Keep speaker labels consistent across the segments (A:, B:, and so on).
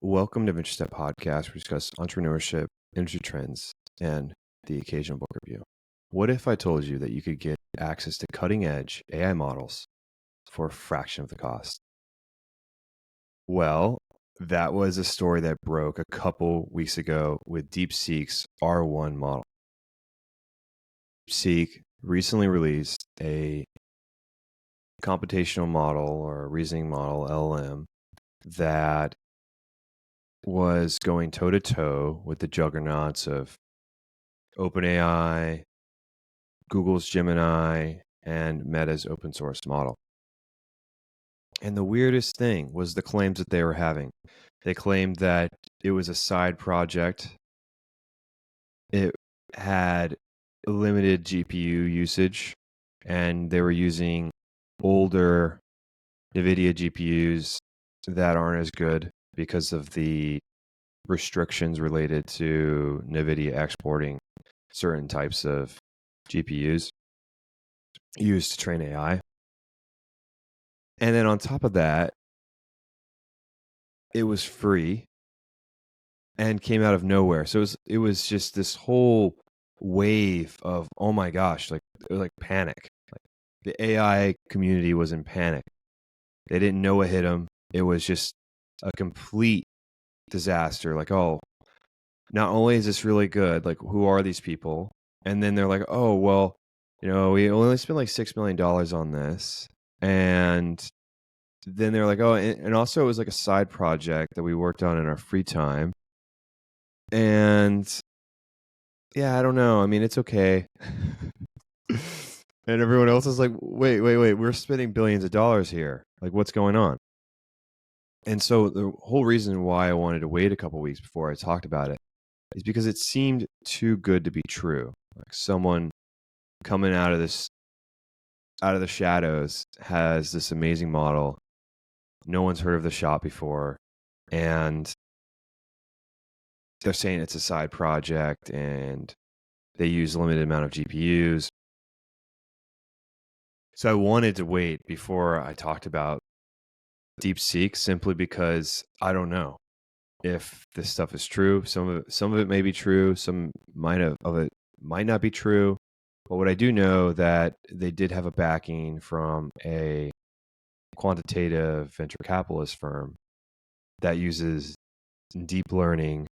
A: Welcome to VentureStep podcast. We discuss entrepreneurship, industry trends, and the occasional book review. What if I told you that you could get access to cutting-edge AI models for a fraction of the cost? Well, that was a story that broke a couple weeks ago with DeepSeek's R1 model. DeepSeek recently released a computational model or reasoning model, LLM, that was going toe-to-toe with the juggernauts of OpenAI, Google's Gemini, and Meta's open source model. And the weirdest thing was the claims that they were having. They claimed that it was a side project. It had limited GPU usage, and they were using older NVIDIA GPUs that aren't as good because of the restrictions related to NVIDIA exporting certain types of GPUs used to train AI. And then on top of that, it was free and came out of nowhere. So it was just this whole wave of, oh my gosh, it was like panic. Like the AI community was in panic. They didn't know what hit them. It was just a complete disaster. Like, oh, not only is this really good, like, who are these people? And then they're like, oh, well, we only spent like $6 million on this. And then they're like, oh, and also it was like a side project that we worked on in our free time. And yeah, I don't know. I mean, it's okay. And everyone else is like, wait, we're spending billions of dollars here. Like, what's going on? And so the whole reason why I wanted to wait a couple weeks before I talked about it is because it seemed too good to be true. Like someone coming out of the shadows has this amazing model. No one's heard of the shop before, and they're saying it's a side project and they use a limited amount of GPUs. So I wanted to wait before I talked about DeepSeek simply because I don't know if this stuff is true. Some of it may be true. Some of it might not be true. But what I do know that they did have a backing from a quantitative venture capitalist firm that uses deep learning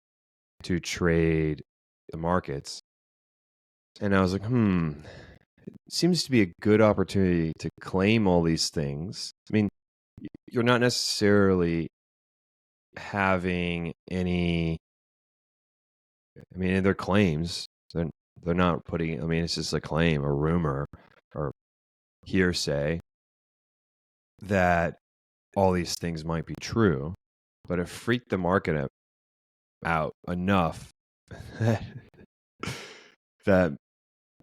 A: to trade the markets. And I was like, it seems to be a good opportunity to claim all these things. I mean, you're not necessarily having any, they're claims. They're not putting, it's just a claim, a rumor, or hearsay that all these things might be true, but it freaked the market out enough that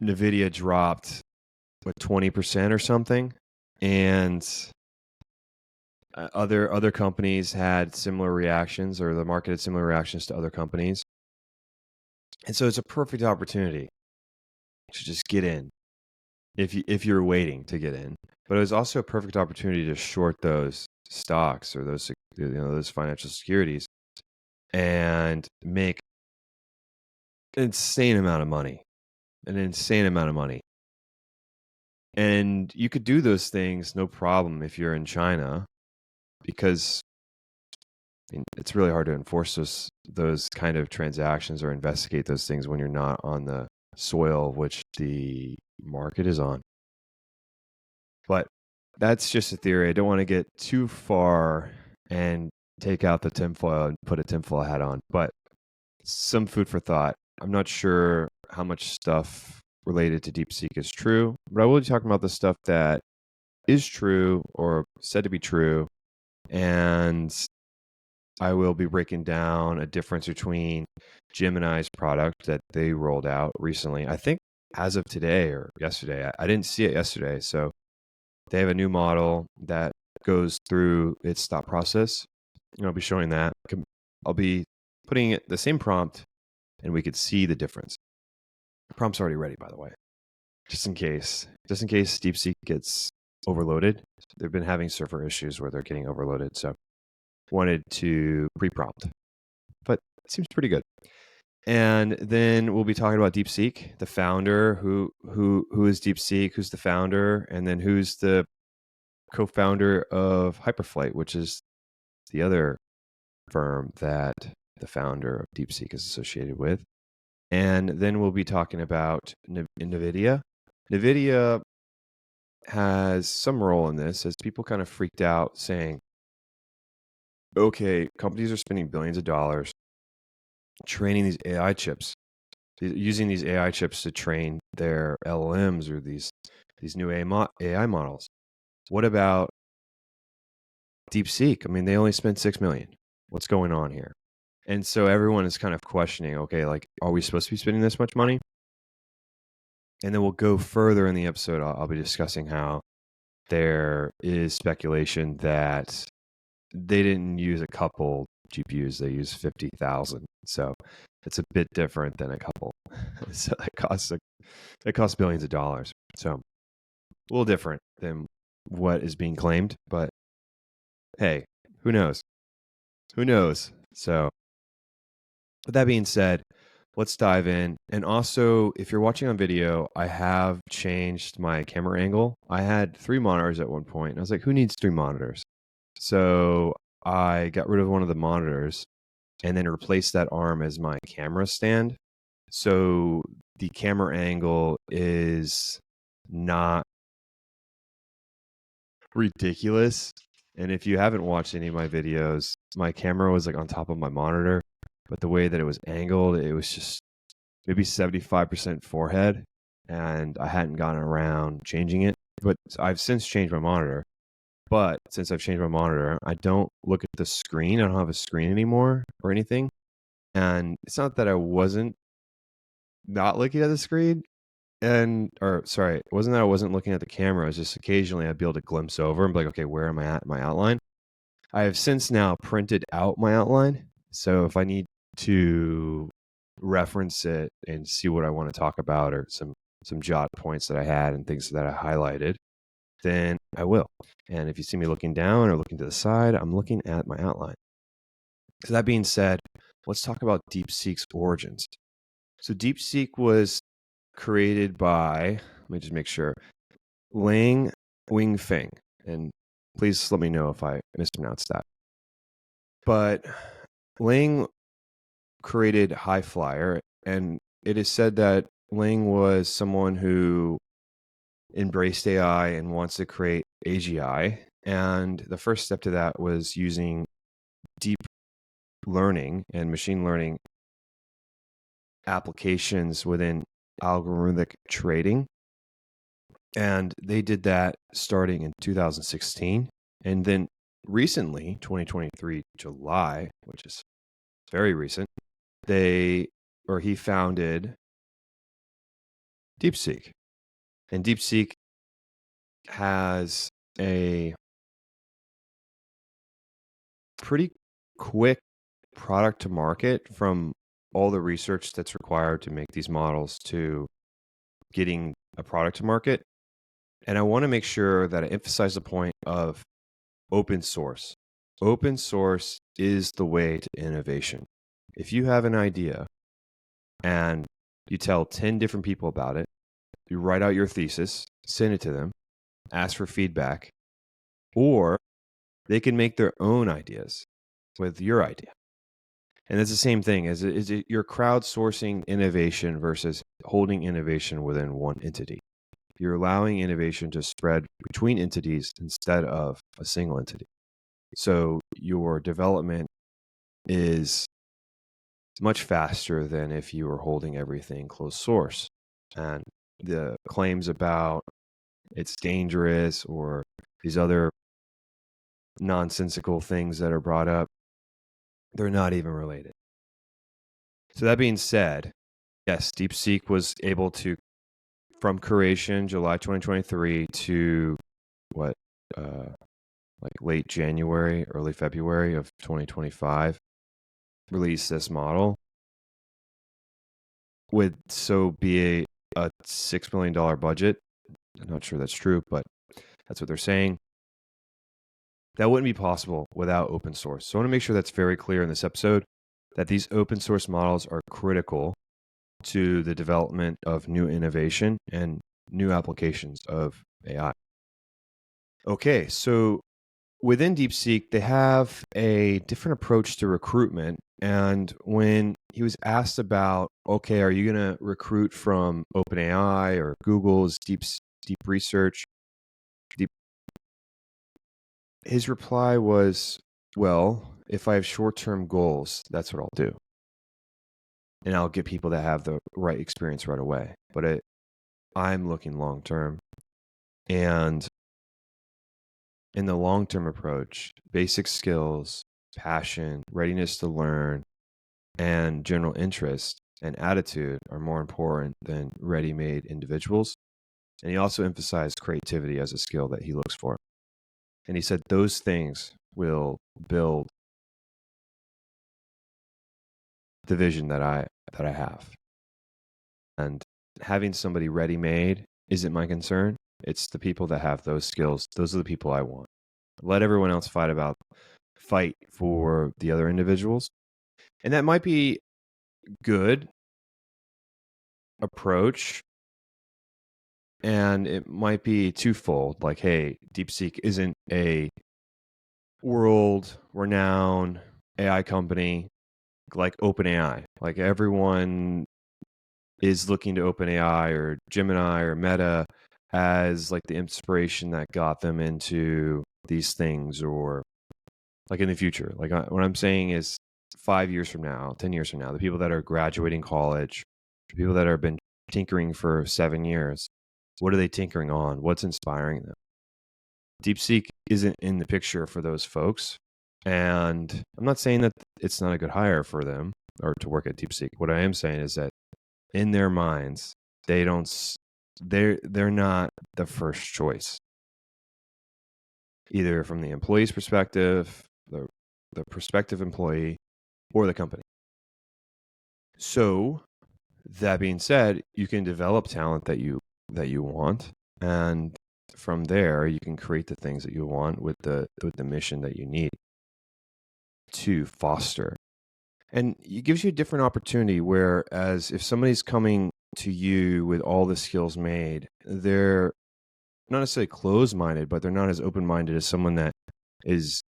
A: NVIDIA dropped 20% or something, and other companies had similar reactions, or the market had similar reactions to other companies. And so it's a perfect opportunity to just get in if you're waiting to get in. But it was also a perfect opportunity to short those stocks or those financial securities and make an insane amount of money. And you could do those things no problem if you're in China, because it's really hard to enforce those kind of transactions or investigate those things when you're not on the soil which the market is on. But that's just a theory. I don't want to get too far and take out the tinfoil and put a tinfoil hat on, but some food for thought. I'm not sure how much stuff related to DeepSeek is true, but I will be talking about the stuff that is true or said to be true. And I will be breaking down a difference between Gemini's product that they rolled out recently. I think as of today or yesterday. I didn't see it yesterday. So they have a new model that goes through its thought process. And I'll be showing that. I'll be putting it the same prompt, and we could see the difference. The prompt's already ready, by the way, just in case DeepSeek gets overloaded. They've been having server issues where they're getting overloaded. So wanted to pre-prompt Seems pretty good. And then we'll be talking about DeepSeek, the founder, who is DeepSeek, who's the founder, and then who's the co-founder of Hyperflight, which is the other firm that the founder of DeepSeek is associated with. And then we'll be talking about NVIDIA. NVIDIA has some role in this, as people kind of freaked out saying, okay, companies are spending billions of dollars training these AI chips, using these AI chips to train their LLMs or these new AI models. What about DeepSeek? I mean, they only spent $6 million. What's going on here? And so everyone is kind of questioning, okay, like, are we supposed to be spending this much money? And then we'll go further in the episode. I'll be discussing how there is speculation that they didn't use a couple GPUs, they used 50,000. So it's a bit different than a couple. So that costs billions of dollars. So a little different than what is being claimed, but hey, who knows? Who knows? So with that being said, let's dive in. And also, if you're watching on video, I have changed my camera angle. I had 3 monitors at one point, and I was like, who needs 3 monitors? So I got rid of one of the monitors and then replaced that arm as my camera stand. So the camera angle is not ridiculous. And if you haven't watched any of my videos, my camera was like on top of my monitor, but the way that it was angled, it was just maybe 75% forehead, and I hadn't gotten around changing it. But I've since changed my monitor. But since I've changed my monitor, I don't look at the screen. I don't have a screen anymore or anything. And it's not that I wasn't not looking at the screen. It wasn't that I wasn't looking at the camera. It was just occasionally I'd be able to glimpse over and be like, okay, where am I at in my outline? I have since now printed out my outline. So if I need to reference it and see what I want to talk about, or some jot points that I had and things that I highlighted, then I will. And if you see me looking down or looking to the side, I'm looking at my outline. So that being said, let's talk about DeepSeek's origins. So DeepSeek was created by, let me just make sure, Lang Wingfeng. And please let me know if I mispronounced that. But Lang created Highflyer, and it is said that Lang was someone who embraced AI and wants to create AGI. And the first step to that was using deep learning and machine learning applications within algorithmic trading. And they did that starting in 2016. And then recently, 2023 July, which is very recent, he founded DeepSeek. And DeepSeek has a pretty quick product to market from all the research that's required to make these models to getting a product to market. And I want to make sure that I emphasize the point of open source. Open source is the way to innovation. If you have an idea and you tell 10 different people about it, you write out your thesis, send it to them, ask for feedback, or they can make their own ideas with your idea. And that's the same thing. You're crowdsourcing innovation versus holding innovation within one entity. You're allowing innovation to spread between entities instead of a single entity. So your development is much faster than if you were holding everything closed source. And the claims about it's dangerous or these other nonsensical things that are brought up, they're not even related. So that being said, yes, DeepSeek was able to, from creation, July 2023 to like late January, early February of 2025, release this model with be a $6 million budget. I'm not sure that's true, but that's what they're saying. That wouldn't be possible without open source. So I want to make sure that's very clear in this episode. that these open source models are critical to the development of new innovation and new applications of AI. Okay, so within DeepSeek, they have a different approach to recruitment. And when he was asked about, okay, are you going to recruit from OpenAI or Google's deep research? His reply was, well, if I have short-term goals, that's what I'll do. And I'll get people that have the right experience right away. But I'm looking long-term. And in the long-term approach, basic skills, passion, readiness to learn, and general interest and attitude are more important than ready-made individuals. And he also emphasized creativity as a skill that he looks for. And he said those things will build the vision that I have. And having somebody ready-made isn't my concern. It's the people that have those skills. Those are the people I want. Let everyone else fight for the other individuals. And that might be good approach. And it might be twofold. Like, hey, DeepSeek isn't a world-renowned AI company like OpenAI. Like everyone is looking to OpenAI or Gemini or Meta as like the inspiration that got them into these things, or like in the future. Like what I'm saying is 5 years from now, 10 years from now, the people that are graduating college, the people that have been tinkering for 7 years, what are they tinkering on? What's inspiring them? DeepSeek isn't in the picture for those folks. And I'm not saying that it's not a good hire for them or to work at DeepSeek. What I am saying is that in their minds, they're not the first choice, either from the employee's perspective, the prospective employee, or the company. So that being said, you can develop talent that you want, and from there you can create the things that you want with the mission that you need to foster. And it gives you a different opportunity, whereas if somebody's coming to you with all the skills made, they're not necessarily closed-minded, but they're not as open-minded as someone that is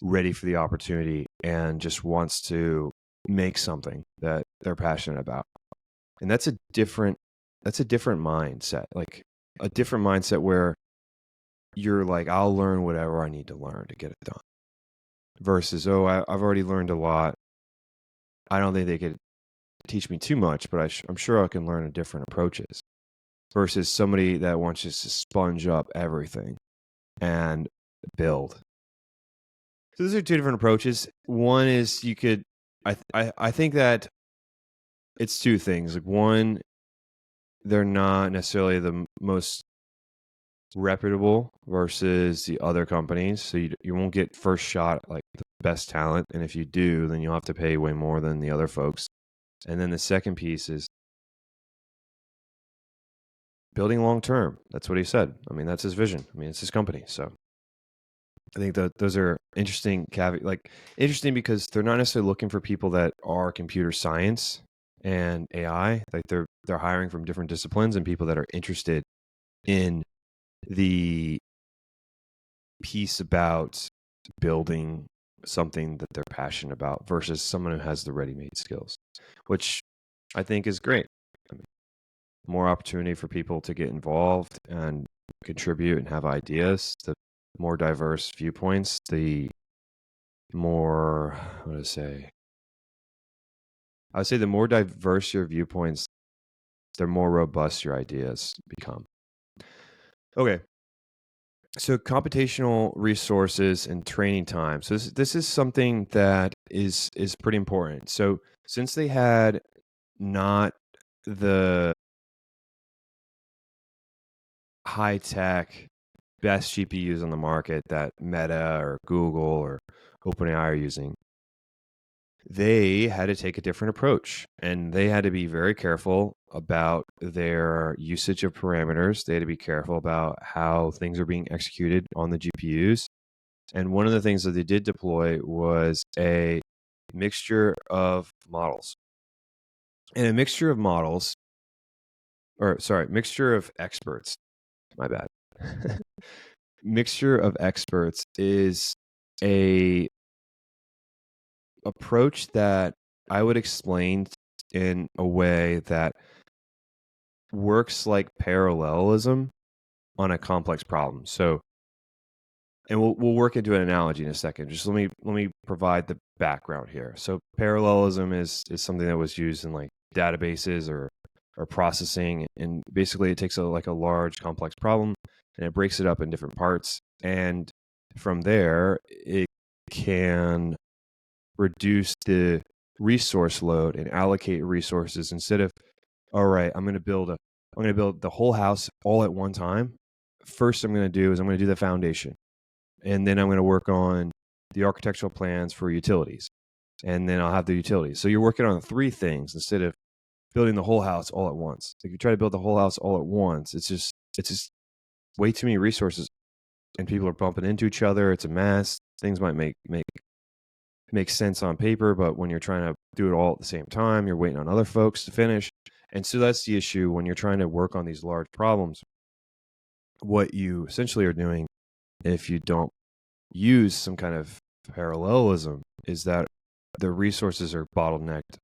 A: ready for the opportunity and just wants to make something that they're passionate about. And that's a different mindset, like a different mindset where you're like, I'll learn whatever I need to learn to get it done, versus, I've already learned a lot. I don't think they could teach me too much, but I'm sure I can learn different approaches, versus somebody that wants just to sponge up everything and build. So those are two different approaches. One is I think that it's two things. Like, one, they're not necessarily the most reputable versus the other companies. So you won't get first shot at like the best talent. And if you do, then you'll have to pay way more than the other folks. And then the second piece is building long term. That's what he said. I mean, that's his vision. I mean, it's his company. So I think that those are interesting interesting because they're not necessarily looking for people that are computer science and AI. Like they're hiring from different disciplines and people that are interested in the piece about building something that they're passionate about, versus someone who has the ready-made skills, which I think is great. I mean, more opportunity for people to get involved and contribute and have ideas. The more diverse viewpoints, the more, I would say the more diverse your viewpoints, the more robust your ideas become. Okay. So computational resources and training time. So this is something that is pretty important. So since they had not the high tech best GPUs on the market that Meta or Google or OpenAI are using, they had to take a different approach, and they had to be very careful about their usage of parameters. They had to be careful about how things are being executed on the GPUs. And one of the things that they did deploy was a mixture of models. And a mixture of models, mixture of experts. My bad. Mixture of experts is a approach that I would explain in a way that works like parallelism on a complex problem. So, and we'll work into an analogy in a second. Just let me provide the background here. So, parallelism is something that was used in like databases or processing, and basically it takes a large complex problem and it breaks it up in different parts, and from there it can reduce the resource load and allocate resources. Instead of, all right, I'm going to build the whole house all at one time. First I'm going to do is I'm going to do the foundation, and then I'm going to work on the architectural plans for utilities, and then I'll have the utilities. So you're working on 3 things instead of building the whole house all at once. If you try to build the whole house all at once, it's just way too many resources, and people are bumping into each other. It's a mess. Things might make sense on paper, but when you're trying to do it all at the same time, you're waiting on other folks to finish. And so that's the issue when you're trying to work on these large problems. What you essentially are doing, if you don't use some kind of parallelism, is that the resources are bottlenecked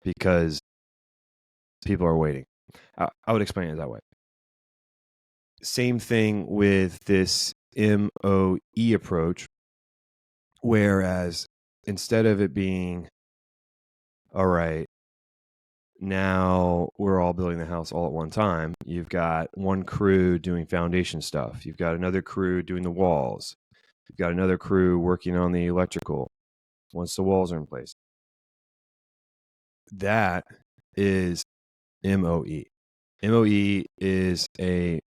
A: because people are waiting. I would explain it that way. Same thing with this MOE approach, whereas instead of it being, all right, now we're all building the house all at one time, you've got one crew doing foundation stuff. You've got another crew doing the walls. You've got another crew working on the electrical once the walls are in place. That is MOE. MOE is a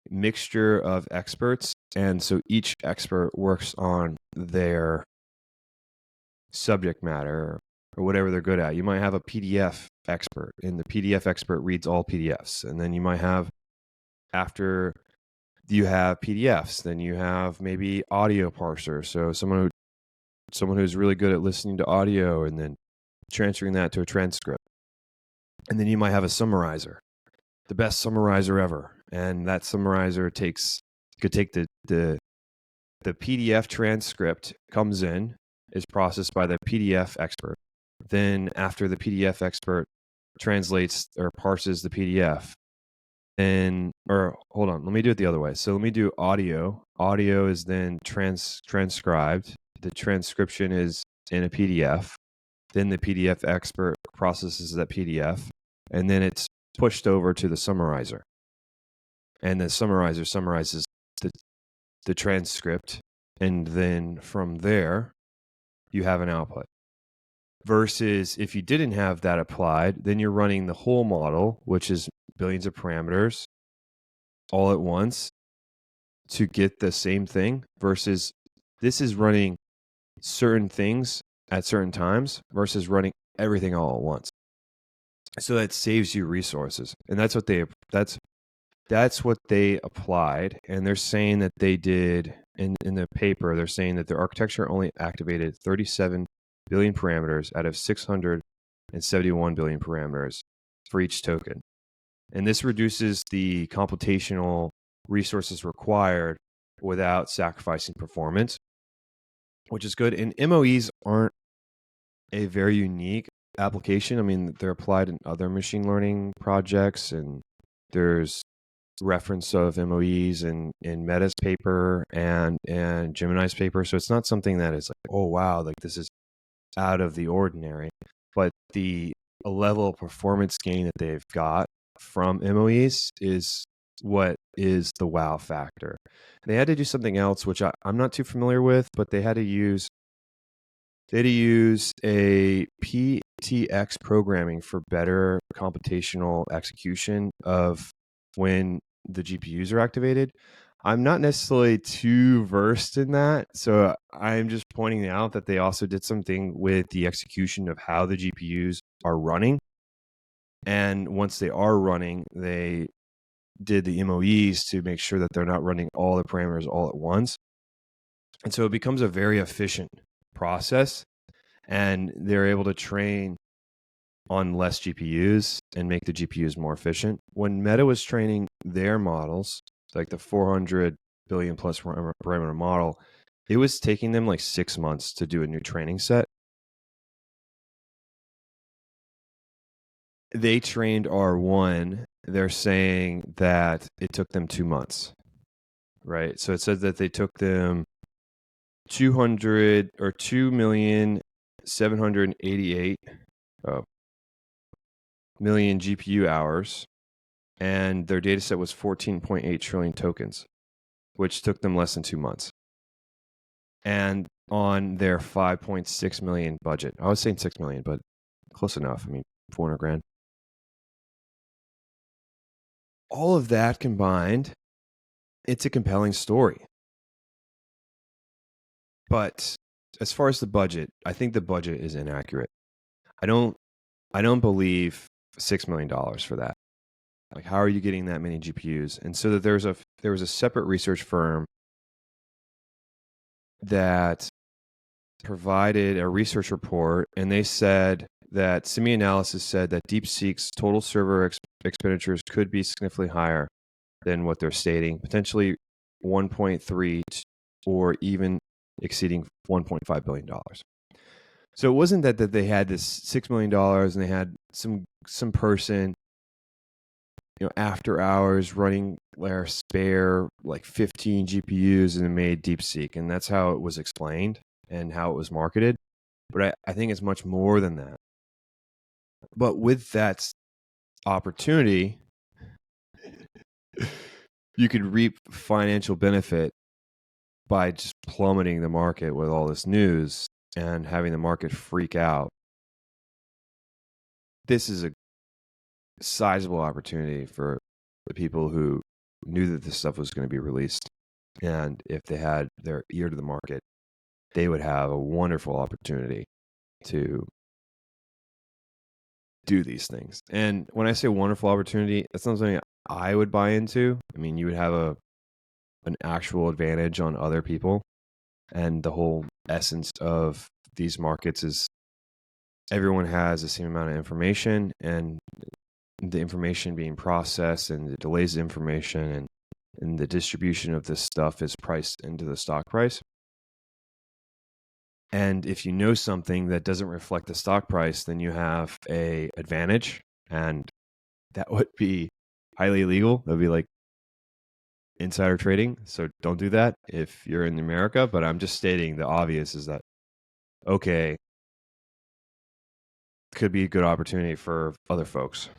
A: mixture of experts, and so each expert works on their subject matter or whatever they're good at. You might have a PDF expert, and the PDF expert reads all PDFs. And then you might have, after you have PDFs, then you have maybe audio parser. So someone who's really good at listening to audio and then transferring that to a transcript. And then you might have a summarizer, the best summarizer ever. And that summarizer could take the PDF transcript, comes in, is processed by the PDF expert. Then after the PDF expert translates or parses the PDF, hold on, let me do it the other way. So let me do audio. Audio is then transcribed. The transcription is in a PDF. Then the PDF expert processes that PDF, and then it's pushed over to the summarizer. And the summarizer summarizes the transcript, and then from there, you have an output. Versus if you didn't have that applied, then you're running the whole model, which is billions of parameters all at once to get the same thing, versus this is running certain things at certain times versus running everything all at once. So that saves you resources. And that's what they applied. And they're saying that they did in the paper, they're saying that their architecture only activated 37 billion parameters out of 671 billion parameters for each token. And this reduces the computational resources required without sacrificing performance, which is good. And MOEs aren't a very unique application. I mean, they're applied in other machine learning projects, and there's reference of MOEs in Meta's paper and Gemini's paper. So it's not something that is like, oh, wow, like this is out of the ordinary. But the level of performance gain that they've got from MOEs is what is the wow factor. They had to do something else, which I'm not too familiar with, but they had to use a PTX programming for better computational execution of when the GPUs are activated. I'm not necessarily too versed in that, so I'm just pointing out that they also did something with the execution of how the GPUs are running. And once they are running, they did the MOEs to make sure that they're not running all the parameters all at once. And so it becomes a very efficient process. and they're able to train on less GPUs and make the GPUs more efficient. When Meta was training their models, like the 400 billion plus parameter model, it was taking them like 6 months to do a new training set. They trained R1. They're saying that it took them 2 months, right? So it says that they took them 200 or 2,788 million GPU hours, and their data set was 14.8 trillion tokens, which took them less than 2 months. And on their 5.6 million budget, I was saying 6 million, but close enough. I mean, 400 grand. All of that combined, it's a compelling story. But as far as the budget, I think the budget is inaccurate. I don't believe $6 million for that. Like, how are you getting that many GPUs? And so that there was a separate research firm that provided a research report, and they said that SemiAnalysis said that DeepSeek's total server expenditures could be significantly higher than what they're stating, potentially 1.3 or even exceeding $1.5 billion. So it wasn't that they had this $6 million and they had some person, after hours running their spare like 15 GPUs and it made DeepSeek. And that's how it was explained and how it was marketed. But I think it's much more than that. But with that opportunity, you could reap financial benefit by just plummeting the market with all this news and having the market freak out. This is a sizable opportunity for the people who knew that this stuff was going to be released. And if they had their ear to the market, they would have a wonderful opportunity to do these things. And when I say wonderful opportunity, that's not something I would buy into. I mean, you would have an actual advantage on other people. And the whole essence of these markets is everyone has the same amount of information, and the information being processed and the delays of information and the distribution of this stuff is priced into the stock price. And if you know something that doesn't reflect the stock price, then you have an advantage, and that would be highly illegal. That would be like insider trading. So don't do that if you're in America. But I'm just stating the obvious is that, okay, could be a good opportunity for other folks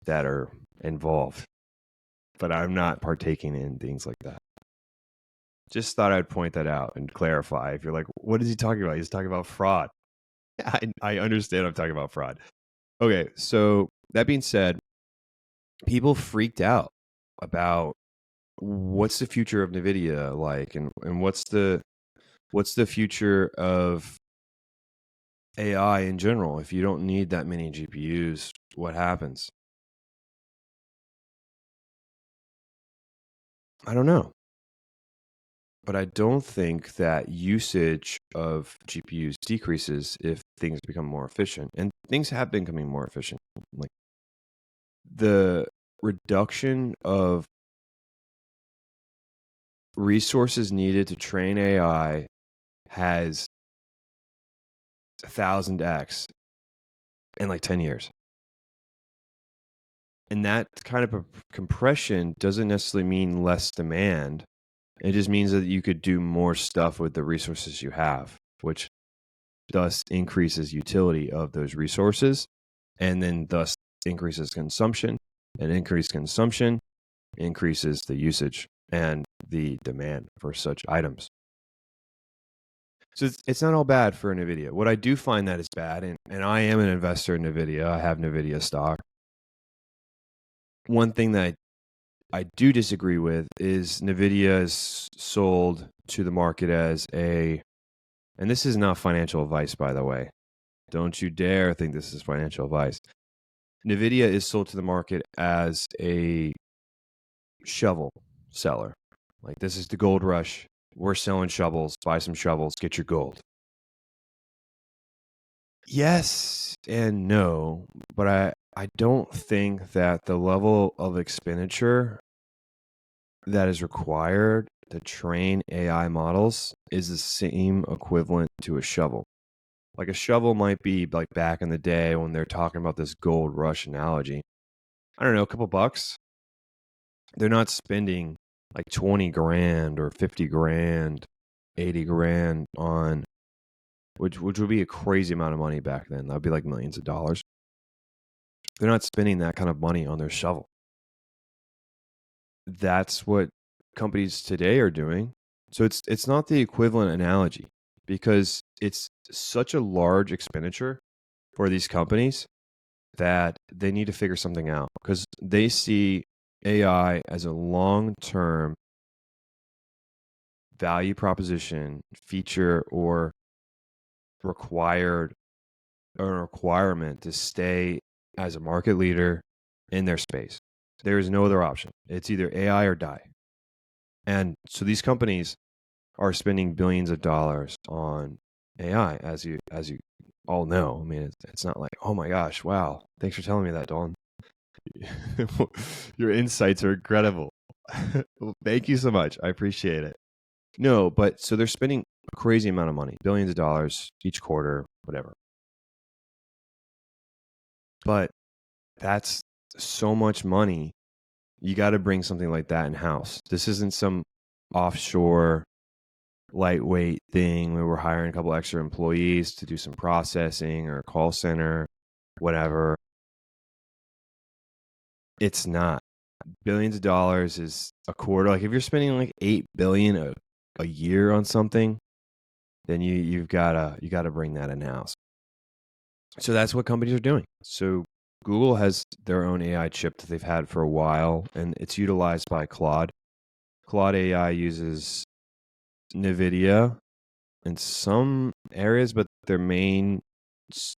A: that are involved. But I'm not partaking in things like that. Just thought I'd point that out and clarify. If you're like, what is he talking about? He's talking about fraud. I understand I'm talking about fraud. Okay, so that being said, people freaked out about what's the future of NVIDIA like, and what's the future of AI in general. If you don't need that many GPUs, what happens? I don't know. But I don't think that usage of GPUs decreases if things become more efficient. And things have been becoming more efficient. Like the reduction of resources needed to train AI has 1,000x in like 10 years. And that kind of compression doesn't necessarily mean less demand. It just means that you could do more stuff with the resources you have, which thus increases utility of those resources, and then thus increases consumption, and increased consumption increases the usage and the demand for such items. So it's not all bad for NVIDIA. What I do find that is bad, and I am an investor in NVIDIA. I have NVIDIA stock. One thing that I do disagree with is NVIDIA is sold to the market as and this is not financial advice, by the way. Don't you dare think this is financial advice. NVIDIA is sold to the market as a shovel seller. Like, this is the gold rush. We're selling shovels. Buy some shovels. Get your gold. Yes and no, but I don't think that the level of expenditure that is required to train AI models is the same equivalent to a shovel. Like a shovel might be like back in the day when they're talking about this gold rush analogy. I don't know, a couple bucks. They're not spending like 20 grand or 50 grand, 80 grand on which would be a crazy amount of money back then. That would be like millions of dollars. They're not spending that kind of money on their shovel. That's what companies today are doing. So it's not the equivalent analogy because it's such a large expenditure for these companies that they need to figure something out because they see AI as a long-term value proposition, feature, or required or requirement to stay as a market leader in their space. There is no other option. It's either AI or die. And so these companies are spending billions of dollars on AI, as you all know. I mean, it's not like, oh my gosh, wow, thanks for telling me that, Dalton. Your insights are incredible. Well, thank you so much. I appreciate it. No, but so they're spending a crazy amount of money, billions of dollars each quarter, whatever. But that's so much money. You got to bring something like that in house. This isn't some offshore lightweight thing where we're hiring a couple extra employees to do some processing or a call center, whatever. It's not. Billions of dollars is a quarter. Like if you're spending like 8 billion a year on something, then you gotta bring that in house. So that's what companies are doing. So Google has their own AI chip that they've had for a while, and it's utilized by Claude. Claude AI uses NVIDIA in some areas, but their main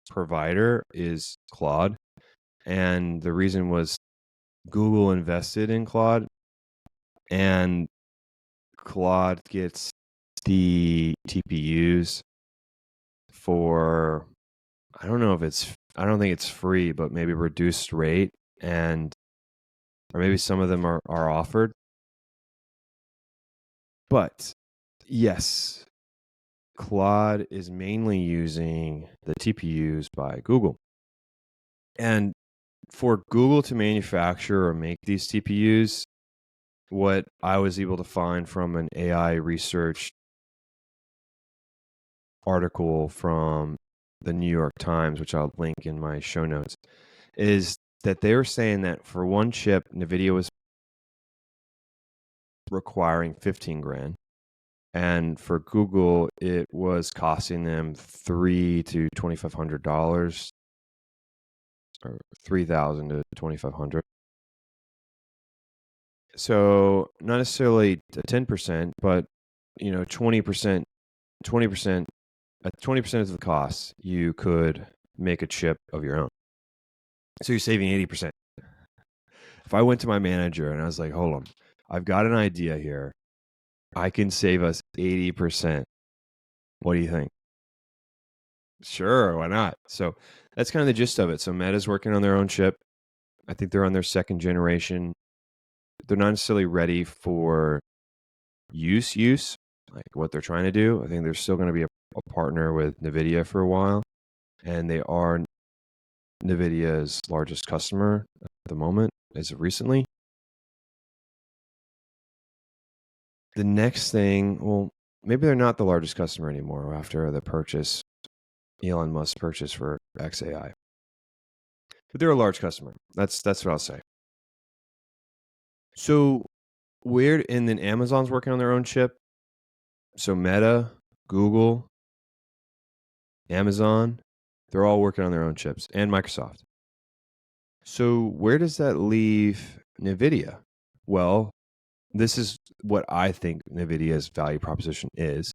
A: provider is Claude. And the reason was Google invested in Claude, and Claude gets the TPUs for, I don't think it's free, but maybe reduced rate, and or maybe some of them are offered. But yes, Claude is mainly using the TPUs by Google. And for Google to manufacture or make these TPUs, what I was able to find from an AI research article from the New York Times, which I'll link in my show notes, is that they were saying that for one chip, NVIDIA was requiring 15 grand. And for Google, it was costing them $3,000 to $2,500, or $3,000 to $2,500. So not necessarily a 10%, but 20%, 20%, at 20% of the cost, you could make a chip of your own. So you're saving 80%. If I went to my manager and I was like, hold on, I've got an idea here. I can save us 80%. What do you think? Sure, why not? So that's kind of the gist of it. So Meta's working on their own chip. I think they're on their second generation. They're not necessarily ready for use, like what they're trying to do. I think they're still going to be a partner with NVIDIA for a while. And they are NVIDIA's largest customer at the moment, as of recently. The next thing, well, maybe they're not the largest customer anymore after the purchase, Elon Musk's purchase for XAI. But they're a large customer. That's what I'll say. So weird, and then Amazon's working on their own chip. So Meta, Google, Amazon, they're all working on their own chips, and Microsoft. So where does that leave NVIDIA? Well, this is what I think NVIDIA's value proposition is,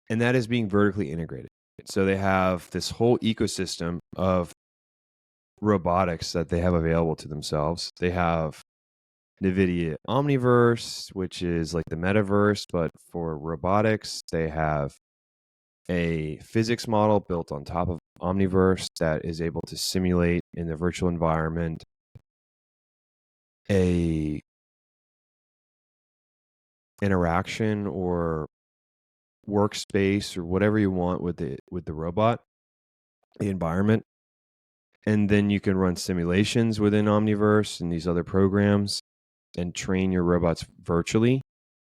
A: and that is being vertically integrated. So they have this whole ecosystem of robotics that they have available to themselves. They have NVIDIA Omniverse, which is like the metaverse, but for robotics. They have a physics model built on top of Omniverse that is able to simulate in the virtual environment a interaction or workspace or whatever you want with the robot, the environment. And then you can run simulations within Omniverse and these other programs and train your robots virtually.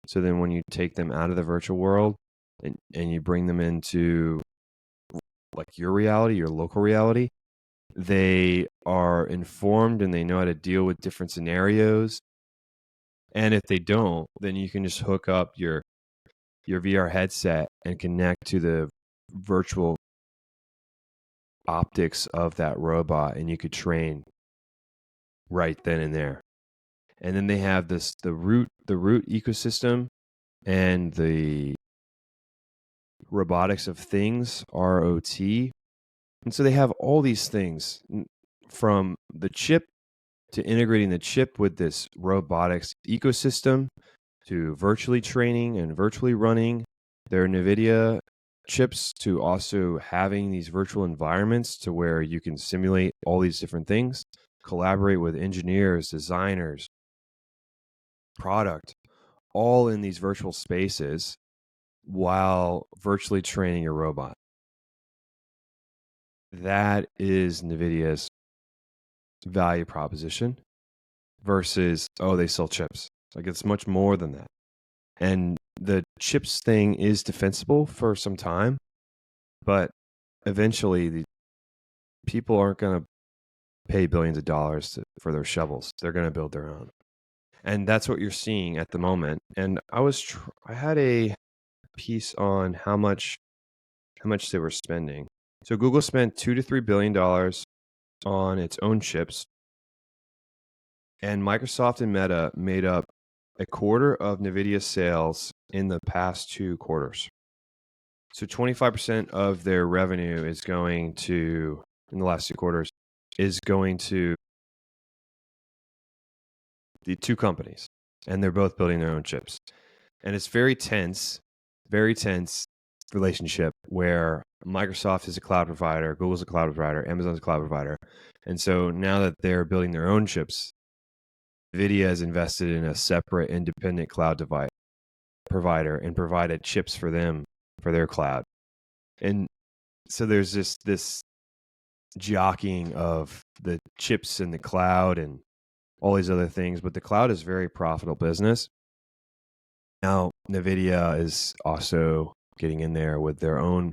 A: So then when you take them out of the virtual world and you bring them into like your reality, your local reality, they are informed and they know how to deal with different scenarios. And if they don't, then you can just hook up your VR headset and connect to the virtual optics of that robot, and you could train right then and there. And then they have the root ecosystem and the robotics of things, ROT. And so they have all these things from the chip to integrating the chip with this robotics ecosystem to virtually training and virtually running their NVIDIA chips to also having these virtual environments to where you can simulate all these different things, collaborate with engineers, designers, product, all in these virtual spaces while virtually training your robot. That is NVIDIA's value proposition versus, oh, they sell chips. Like, it's much more than that. And the chips thing is defensible for some time, but eventually the people aren't going to pay billions of dollars for their shovels. They're going to build their own. And that's what you're seeing at the moment. And I had a piece on how much they were spending. So Google spent $2 to $3 billion on its own chips, and Microsoft and Meta made up a quarter of NVIDIA sales in the past 2 quarters. So 25% of their revenue is going to, in the last 2 quarters, is going to the 2 companies, and they're both building their own chips. And it's very tense relationship where Microsoft is a cloud provider, Google's a cloud provider, Amazon's a cloud provider. And so now that they're building their own chips, NVIDIA has invested in a separate independent cloud provider and provided chips for them for their cloud. And so there's just this jockeying of the chips in the cloud and all these other things, but the cloud is a very profitable business. Now, NVIDIA is also getting in there with their own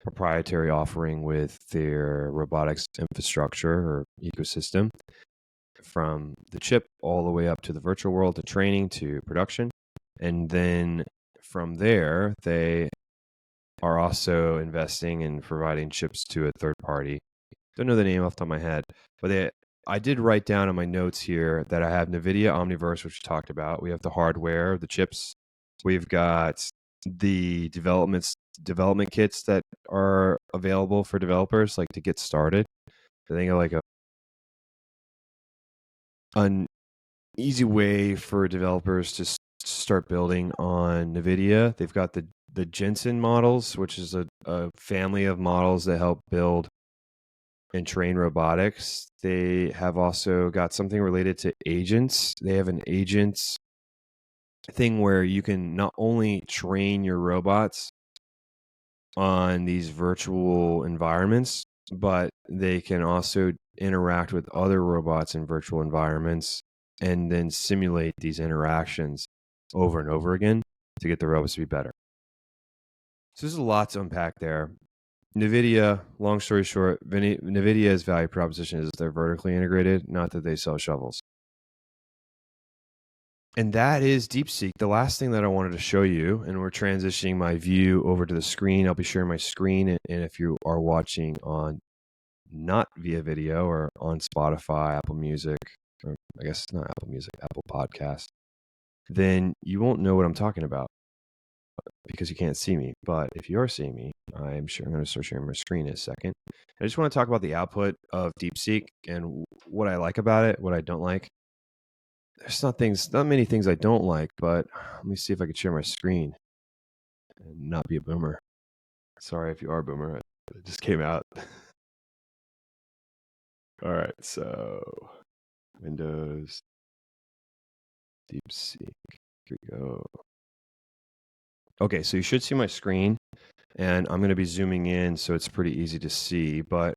A: proprietary offering with their robotics infrastructure or ecosystem, from the chip all the way up to the virtual world to training to production. And then from there, they are also investing in providing chips to a third party. Don't know the name off the top of my head, but I did write down in my notes here that I have NVIDIA Omniverse, which we talked about. We have the hardware, the chips. We've got the development kits that are available for developers, like to get started. I think like an easy way for developers to start building on NVIDIA. They've got the Jensen models, which is a family of models that help build and train robotics. They have also got something related to agents. They have an agents thing where you can not only train your robots on these virtual environments, but they can also interact with other robots in virtual environments and then simulate these interactions over and over again to get the robots to be better. So there's a lot to unpack there. NVIDIA, long story short, NVIDIA's value proposition is they're vertically integrated, not that they sell shovels. And that is DeepSeek. The last thing that I wanted to show you, and we're transitioning my view over to the screen. I'll be sharing my screen, and if you are watching on not via video or on Spotify, Apple Music, or I guess not Apple Music, Apple Podcast, then you won't know what I'm talking about because you can't see me. But if you are seeing me, I'm going to start sharing my screen in a second. I just want to talk about the output of DeepSeek and what I like about it, what I don't like. There's not many things I don't like, but let me see if I can share my screen and not be a boomer. Sorry if you are a boomer. It just came out. All right, so Windows, DeepSeek. Here we go. Okay, so you should see my screen, and I'm going to be zooming in so it's pretty easy to see. But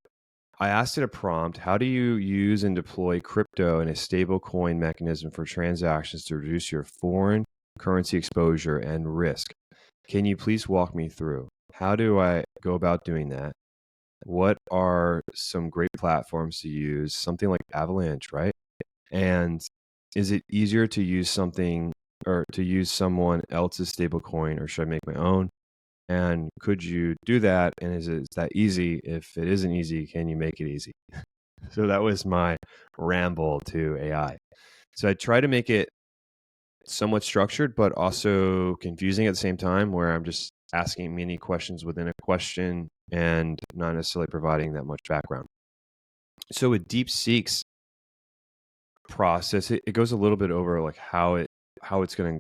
A: I asked it a prompt: how do you use and deploy crypto in a stable coin mechanism for transactions to reduce your foreign currency exposure and risk? Can you please walk me through? How do I go about doing that? What are some great platforms to use? Something like Avalanche, right? And is it easier to use something or to use someone else's stablecoin, or should I make my own? And could you do that? And is that easy? If it isn't easy, can you make it easy? So that was my ramble to AI. So I try to make it somewhat structured, but also confusing at the same time, where I'm just asking many questions within a question and not necessarily providing that much background. So with DeepSeek's process, it goes a little bit over like how it's going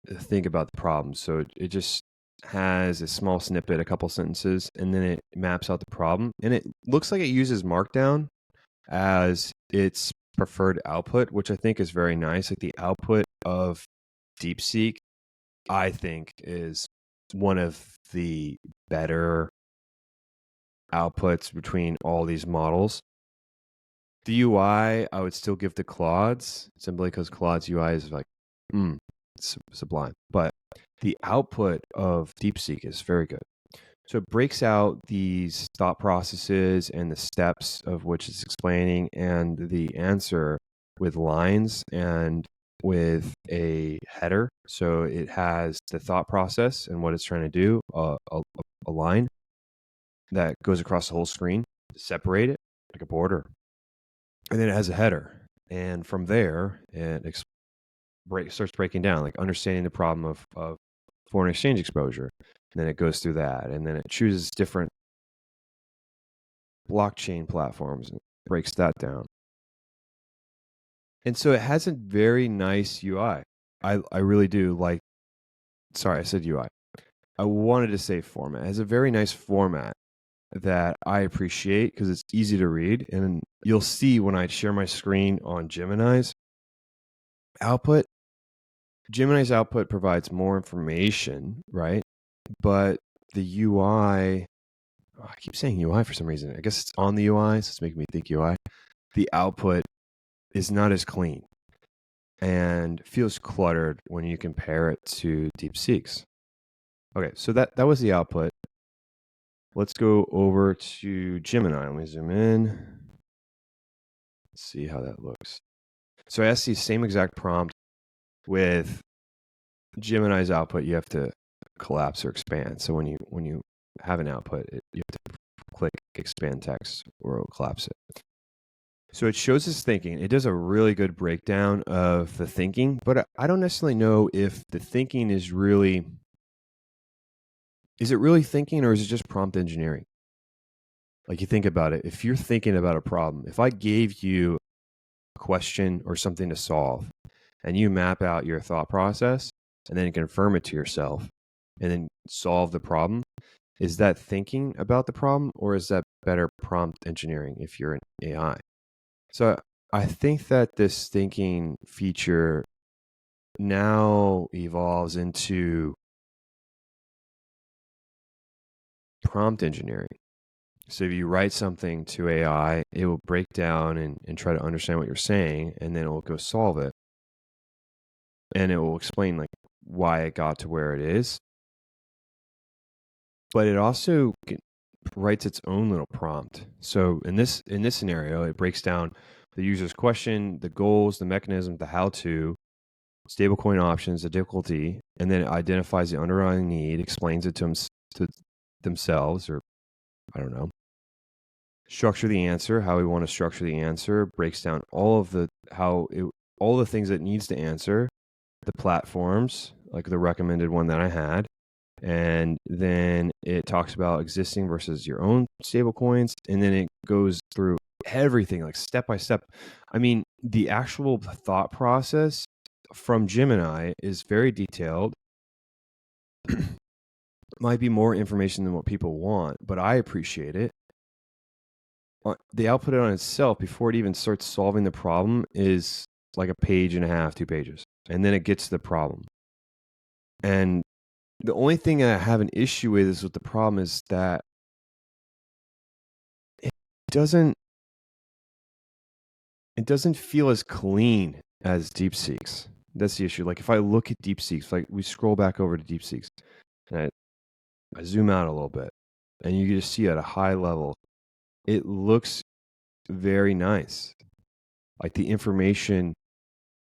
A: to think about the problem. So it just has a small snippet, a couple sentences, and then it maps out the problem. And it looks like it uses Markdown as its preferred output, which I think is very nice. Like the output of DeepSeek, I think, is one of the better outputs between all these models. The UI, I would still give to Claude's, simply because Claude's UI is like, sublime. But the output of DeepSeek is very good. So it breaks out these thought processes and the steps of which it's explaining, and the answer with lines and with a header. So it has the thought process and what it's trying to do, a line that goes across the whole screen, separate it like a border. And then it has a header. And from there, it starts breaking down, like understanding the problem of foreign exchange exposure. And then it goes through that. And then it chooses different blockchain platforms and breaks that down. And so it has a very nice UI. I really do like, sorry, I said UI. I wanted to say format. It has a very nice format that I appreciate because it's easy to read. And you'll see when I share my screen on Gemini's output provides more information, right? But the UI, I keep saying UI for some reason. I guess it's on the UI, so it's making me think UI. The output is not as clean and feels cluttered when you compare it to DeepSeek's. Okay, so that was the output. Let's go over to Gemini. Let me zoom in. Let's see how that looks. So I asked the same exact prompt. With Gemini's output, you have to collapse or expand. So when you have an output, you have to click expand text or it'll collapse it. So it shows us thinking. It does a really good breakdown of the thinking, but I don't necessarily know if the thinking is it really thinking, or is it just prompt engineering? Like, you think about it. If you're thinking about a problem, if I gave you a question or something to solve and you map out your thought process and then confirm it to yourself and then solve the problem, is that thinking about the problem, or is that better prompt engineering if you're an AI? So I think that this thinking feature now evolves into prompt engineering. So if you write something to AI, it will break down and try to understand what you're saying, and then it will go solve it. And it will explain like why it got to where it is. But it also writes its own little prompt. So in this scenario, it breaks down the user's question, the goals, the mechanism, the how-to, stablecoin options, the difficulty, and then it identifies the underlying need, explains it to themselves, or I don't know. Structure the answer, how we want to structure the answer, breaks down all the things that it needs to answer, the platforms, like the recommended one that I had. And then it talks about existing versus your own stable coins. And then it goes through everything like step by step. I mean, the actual thought process from Gemini is very detailed. Might be more information than what people want, but I appreciate it. the output on itself before it even starts solving the problem is like a page and a half, 2 pages. And then it gets to the problem. And the only thing I have an issue with is with the problem is that it doesn't feel as clean as DeepSeek's. That's the issue. Like if I look at DeepSeek's, like we scroll back over to DeepSeek's and I zoom out a little bit and you just see at a high level, it looks very nice. Like the information,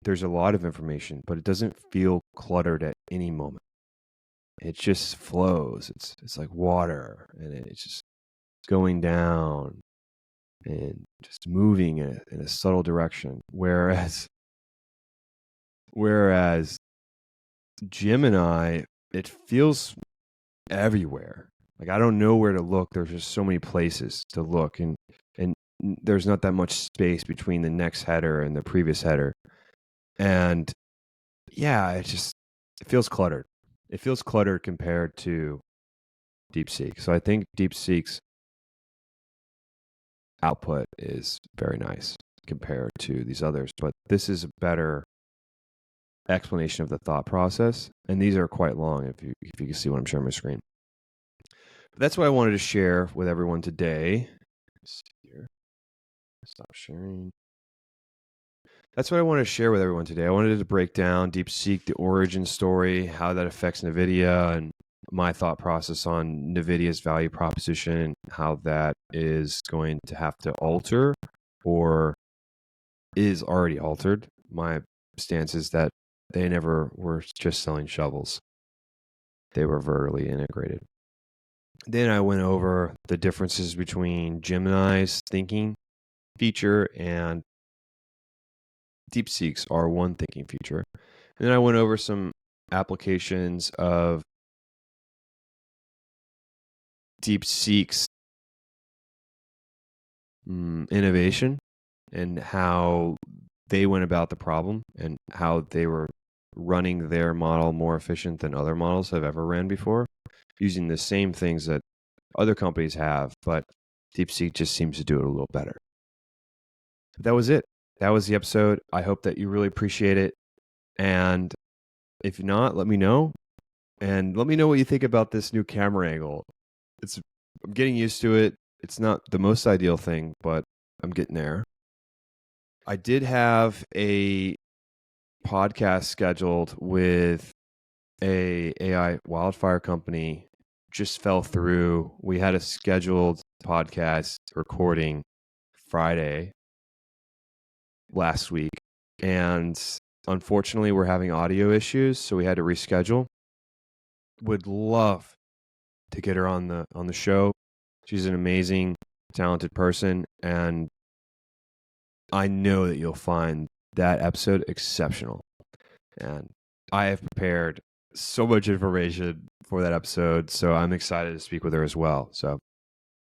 A: there's a lot of information, but it doesn't feel cluttered at any moment. It just flows. It's like water, and it's just going down and just moving in a subtle direction. Whereas Gemini, it feels everywhere. Like I don't know where to look. There's just so many places to look, and there's not that much space between the next header and the previous header. And yeah, it feels cluttered. It feels cluttered compared to DeepSeek. So I think DeepSeek's output is very nice compared to these others, but this is a better explanation of the thought process. And these are quite long if you can see what I'm sharing on my screen. But that's what I wanted to share with everyone today. Let's see here. Stop sharing. That's what I wanted to share with everyone today. I wanted to break down DeepSeek, the origin story, how that affects NVIDIA, and my thought process on NVIDIA's value proposition, how that is going to have to alter or is already altered. My stance is that they never were just selling shovels. They were vertically integrated. Then I went over the differences between Gemini's thinking feature and DeepSeek's R1 thinking feature. And then I went over some applications of DeepSeek's innovation and how they went about the problem and how they were running their model more efficient than other models have ever ran before, using the same things that other companies have, but DeepSeek just seems to do it a little better. But that was it. That was the episode. I hope that you really appreciate it. And if not, let me know. And let me know what you think about this new camera angle. I'm getting used to it. It's not the most ideal thing, but I'm getting there. I did have a podcast scheduled with a AI wildfire company. Just fell through. We had a scheduled podcast recording Friday last week, and unfortunately we're having audio issues, so we had to reschedule. Would love to get her on the show. She's an amazing, talented person, and I know that you'll find that episode exceptional. And I have prepared so much information for that episode, so I'm excited to speak with her as well. So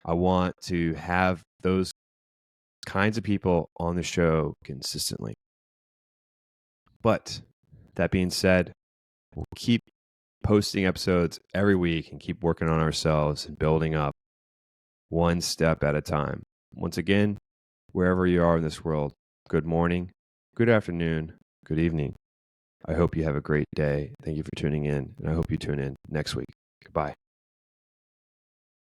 A: I want to have those kinds of people on the show consistently. But that being said, we'll keep posting episodes every week and keep working on ourselves and building up one step at a time. Once again, wherever you are in this world, good morning, good afternoon, good evening. I hope you have a great day. Thank you for tuning in, and I hope you tune in next week. Goodbye.